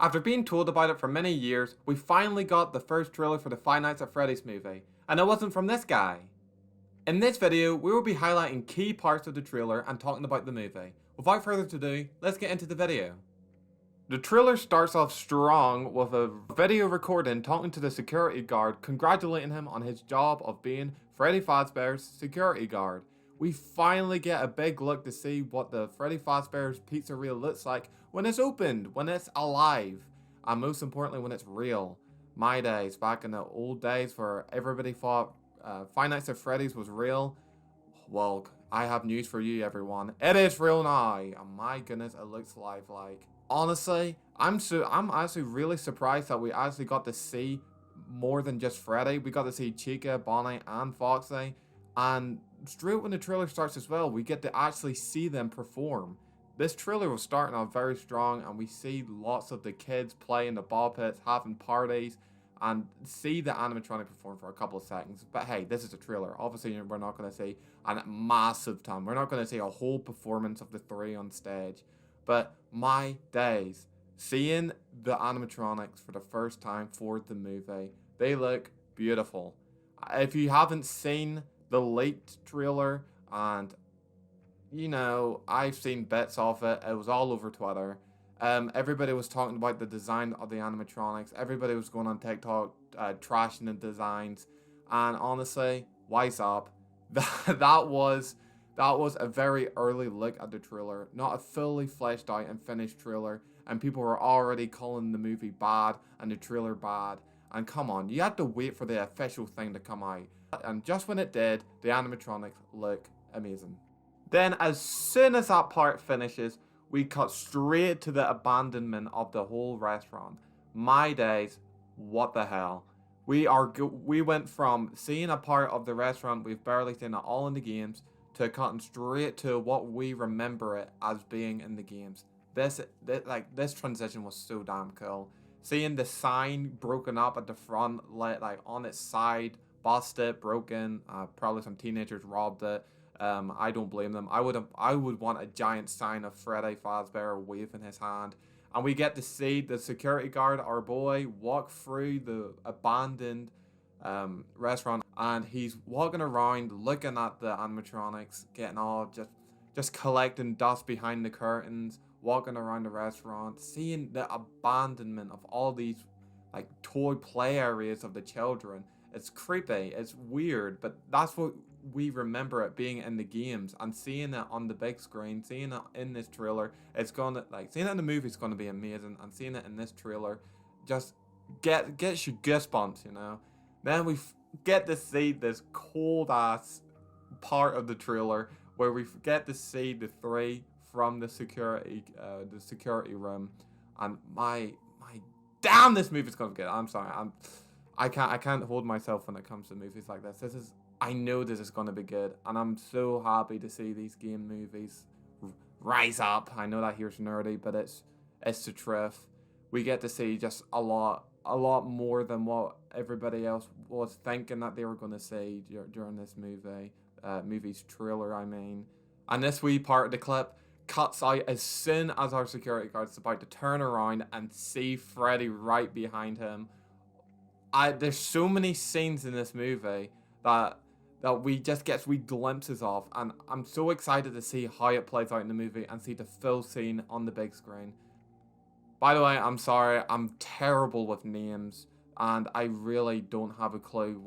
After being told about it for many years, we finally got the first trailer for the Five Nights at Freddy's movie, and it wasn't from this guy. In this video, we will be highlighting key parts of the trailer and talking about the movie. Without further ado, let's get into the video. The trailer starts off strong with a video recording talking to the security guard, congratulating him on his job of being Freddy Fazbear's security guard. We finally get a big look to see what the Freddy Fazbear's pizzeria looks like when it's opened, when it's alive, and most importantly when it's real. My days, back in the old days where everybody thought Five Nights at Freddy's was real, well, I have news for you everyone. It is real now, and my goodness, it looks lifelike. Honestly, I'm actually really surprised that we actually got to see more than just Freddy. We got to see Chica, Bonnie, and Foxy, and straight when the trailer starts as well, we get to actually see them perform. This trailer was starting off very strong, and we see lots of the kids playing the ball pits, having parties, and see the animatronic perform for a couple of seconds. But hey, this is a trailer. Obviously, we're not going to see a massive time. We're not going to see a whole performance of the three on stage. But my days, seeing the animatronics for the first time for the movie, they look beautiful. If you haven't seen the late trailer, and you know, I've seen bits of it, it was all over Twitter. Everybody was talking about the design of the animatronics. Everybody was going on TikTok, trashing the designs. And honestly, wise up. That was a very early look at the trailer, not a fully fleshed out and finished trailer. And people were already calling the movie bad and the trailer bad. And come on, you had to wait for the official thing to come out. And just when it did, the animatronics look amazing. Then as soon as that part finishes, we cut straight to the abandonment of the whole restaurant. My days, what the hell? We went from seeing a part of the restaurant we've barely seen it all in the games to cutting straight to what we remember it as being in the games. This transition was so damn cool. Seeing the sign broken up at the front, like on its side, busted, broken. Probably some teenagers robbed it. I don't blame them. I would want a giant sign of Freddy Fazbear waving his hand. And we get to see the security guard, our boy, walk through the abandoned restaurant. And he's walking around, looking at the animatronics, getting all just collecting dust behind the curtains, walking around the restaurant, seeing the abandonment of all these like toy play areas of the children. It's creepy, it's weird, but that's what we remember it being in the games, and seeing it on the big screen, seeing it in this trailer, it's gonna, like, seeing it in the movie is gonna be amazing, and seeing it in this trailer just gets you goosebumps, you know. Then we get to see this cold ass part of the trailer where we get to see the three from the security room, and my damn, this movie's gonna be good. I'm sorry, I can't hold myself when it comes to movies like this. I know this is going to be good, and I'm so happy to see these game movies rise up. I know that here's nerdy, but it's the truth. We get to see just a lot more than what everybody else was thinking that they were going to see during this movie's trailer, I mean. And this wee part of the clip cuts out as soon as our security guard's about to turn around and see Freddy right behind him. There's so many scenes in this movie that we just get wee glimpses of, and I'm so excited to see how it plays out in the movie and see the full scene on the big screen. By the way, I'm sorry, I'm terrible with names, and I really don't have a clue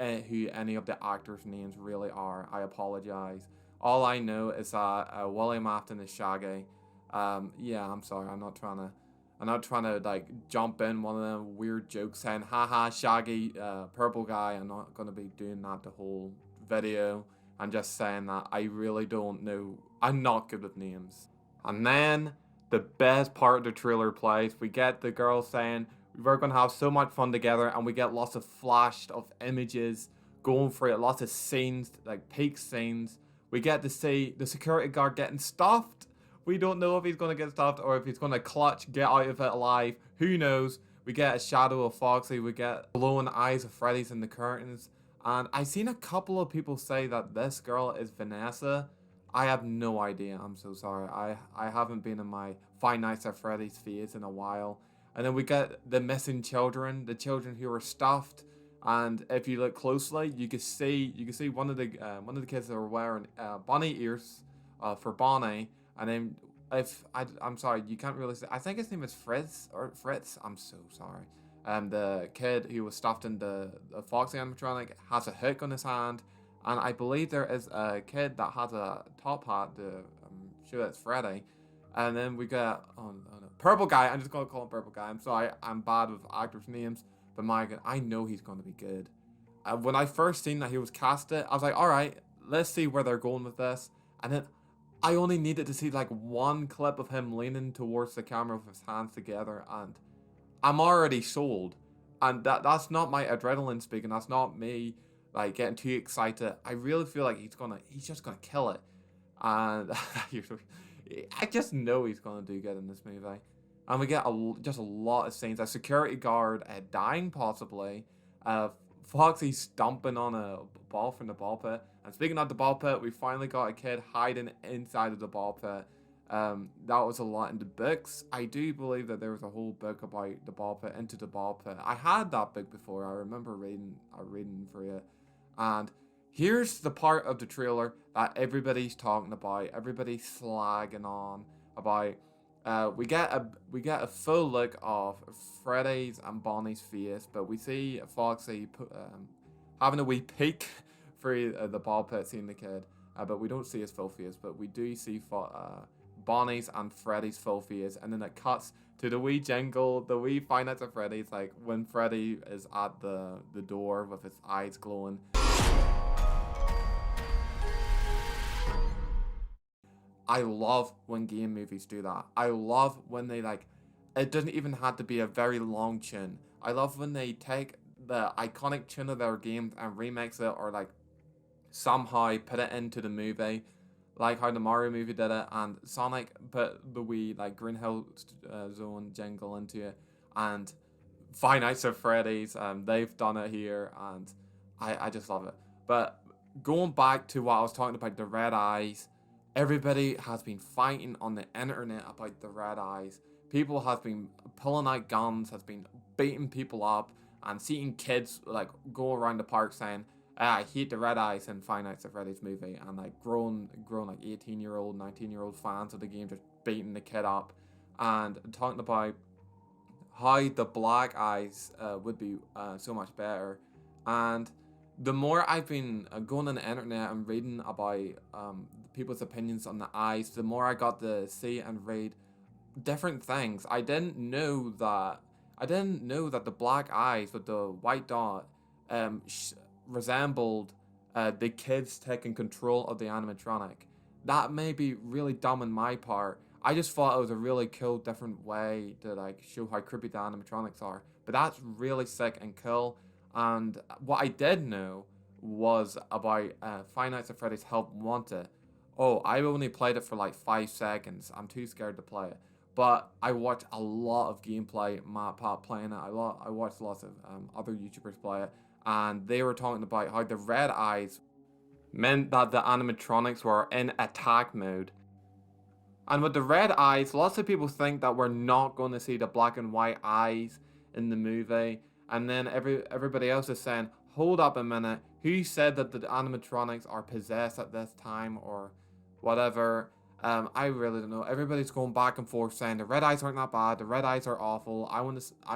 who any of the actors' names really are. I apologize. All I know is that William Afton is Shaggy. Yeah, I'm sorry, I'm not trying to like jump in one of them weird jokes saying, haha, Shaggy, purple guy. I'm not going to be doing that the whole video. I'm just saying that I really don't know. I'm not good with names. And then the best part of the trailer plays. We get the girl saying, we're going to have so much fun together. And we get lots of flash of images going for it. Lots of scenes, like peak scenes. We get to see the security guard getting stuffed. We don't know if he's going to get stuffed or if he's going to clutch, get out of it alive. Who knows? We get a shadow of Foxy. We get glowing eyes of Freddy's in the curtains. And I've seen a couple of people say that this girl is Vanessa. I have no idea. I'm so sorry. I haven't been in my Five Nights at Freddy's phase in a while. And then we get the missing children, the children who were stuffed. And if you look closely, you can see one of the kids that were wearing bunny ears for Bonnie. And then if I'm sorry, you can't really say. I think his name is Fritz or Fritz. I'm so sorry. The kid who was stuffed in the Foxy animatronic has a hook on his hand, and I believe there is a kid that has a top hat. Sure it's Freddy. And then we got no, Purple Guy. I'm just gonna call him Purple Guy. I'm sorry, I'm bad with actors' names, but my God, I know he's gonna be good. When I first seen that he was casted, I was like, all right, let's see where they're going with this. And then I only needed to see like one clip of him leaning towards the camera with his hands together, and I'm already sold. And that's not my adrenaline speaking. That's not me like getting too excited. I really feel like he's just gonna kill it. And I just know he's gonna do good in this movie. And we get just a lot of scenes. A security guard dying possibly. Foxy stomping on a ball from the ball pit. And speaking of the ball pit, we finally got a kid hiding inside of the ball pit. That was a lot in the books. I do believe that there was a whole book about the ball pit, Into the Ball Pit. I had that book before. I remember reading through it. And here's the part of the trailer that everybody's talking about, everybody's slagging on about. We get a full look of Freddy's and Bonnie's face, but we see Foxy having a wee peek through the ball pit, seeing the kid. But we don't see his full face, but we do see Bonnie's and Freddy's full face, and then it cuts to the wee jingle, the wee Five Nights at Freddy's, like when Freddy is at the door with his eyes glowing. I love when game movies do that. I love when they it doesn't even have to be a very long tune. I love when they take the iconic tune of their games and remix it, or somehow put it into the movie, like how the Mario movie did it, and Sonic put the wee Green Hill Zone jingle into it, and Five Nights at Freddy's, they've done it here, and I just love it. But going back to what I was talking about, the red eyes. Everybody has been fighting on the internet about the red eyes. People have been pulling out guns, has been beating people up, and seeing kids go around the park saying, "I hate the red eyes" in Five Nights at Freddy's movie, and grown 18-year-old, 19-year-old fans of the game just beating the kid up, and talking about how the black eyes would be so much better. And the more I've been going on the internet and reading about people's opinions on the eyes, the more I got to see and read different things. I didn't know that the black eyes with the white dot resembled the kids taking control of the animatronic. That may be really dumb on my part. I just thought it was a really cool, different way to show how creepy the animatronics are. But that's really sick and cool. And what I did know was about Five Nights at Freddy's Help Wanted. Oh, I only played it for 5 seconds. I'm too scared to play it. But I watched a lot of gameplay, Matt Pat playing it. I watched lots of other YouTubers play it. And they were talking about how the red eyes meant that the animatronics were in attack mode. And with the red eyes, lots of people think that we're not going to see the black and white eyes in the movie. And then everybody else is saying, hold up a minute, who said that the animatronics are possessed at this time or whatever? I really don't know. Everybody's going back and forth saying the red eyes aren't that bad, the red eyes are awful, I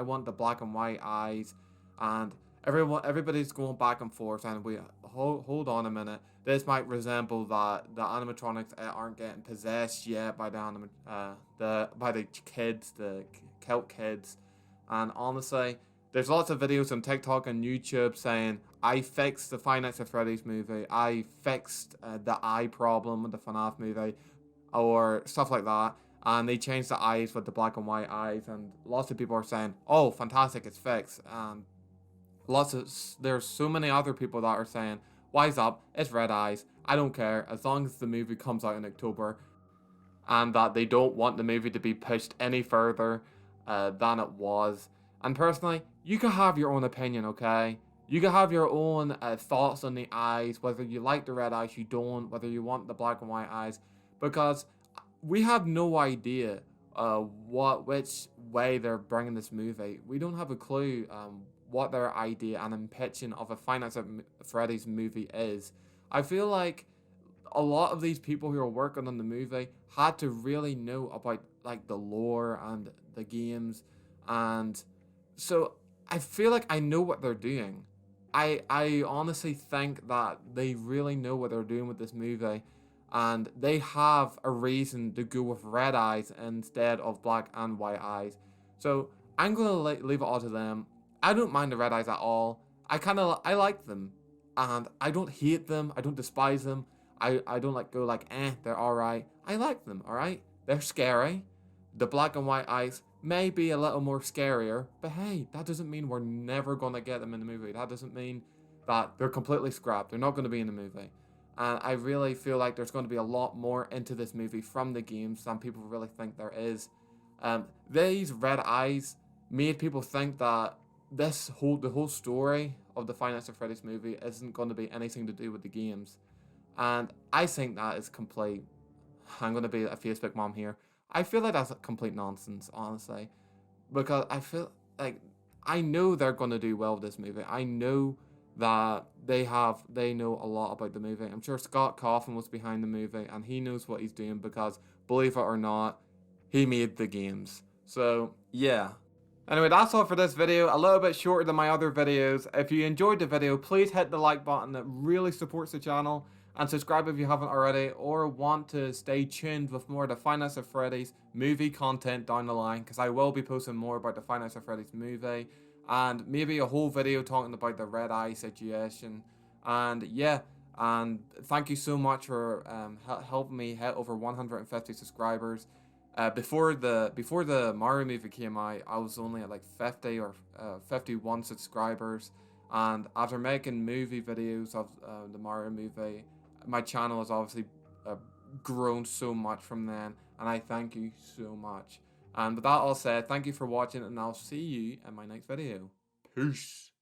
want the black and white eyes, and everybody's going back and forth, and we hold on a minute. This might resemble that the animatronics aren't getting possessed yet by the kids, the Celt kids. And honestly, there's lots of videos on TikTok and YouTube saying, I fixed the Five Nights at Freddy's movie, I fixed the eye problem with the FNAF movie, or stuff like that. And they changed the eyes with the black and white eyes, and lots of people are saying, oh, fantastic, it's fixed. And there's so many other people that are saying, wise up, it's red eyes, I don't care, as long as the movie comes out in October, and that they don't want the movie to be pushed any further than it was. And personally, you can have your own opinion, okay? You can have your own thoughts on the eyes, whether you like the red eyes, you don't, whether you want the black and white eyes, because we have no idea which way they're bringing this movie. We don't have a clue what their idea and pitching of a Five Nights at Freddy's movie is. I feel like a lot of these people who are working on the movie had to really know about like the lore and the games, and so I feel like I know what they're doing. I honestly think that they really know what they're doing with this movie, and they have a reason to go with red eyes instead of black and white eyes. So I'm gonna leave it all to them. I don't mind the red eyes at all. I like them, and I don't hate them. I don't despise them. I don't like go like they're alright. I like them, alright? They're scary. The black and white eyes may be a little more scarier, but hey, that doesn't mean we're never gonna get them in the movie. That doesn't mean that they're completely scrapped. They're not gonna be in the movie. And I really feel like there's going to be a lot more into this movie from the games than people really think there is. These red eyes made people think that the whole story of the Five Nights at Freddy's movie isn't going to be anything to do with the games, and I think that is complete. I'm going to be a Facebook mom here. I feel like that's complete nonsense, honestly, because I feel like I know they're going to do well with this movie. I know that they know a lot about the movie. I'm sure Scott Cawthon was behind the movie and he knows what he's doing because, believe it or not, he made the games. So yeah. Anyway, that's all for this video. A little bit shorter than my other videos. If you enjoyed the video, please hit the like button. It really supports the channel. And subscribe if you haven't already, or want to stay tuned with more of the Five Nights at Freddy's movie content down the line, because I will be posting more about the Five Nights at Freddy's movie, and maybe a whole video talking about the red eye situation. And yeah, and thank you so much for helping me hit over 150 subscribers. Before the Mario movie came out, I was only at like 50 or 51 subscribers, and after making movie videos of the Mario movie, my channel has obviously grown so much from then, and I thank you so much. And with that all said, thank you for watching, and I'll see you in my next video. Peace.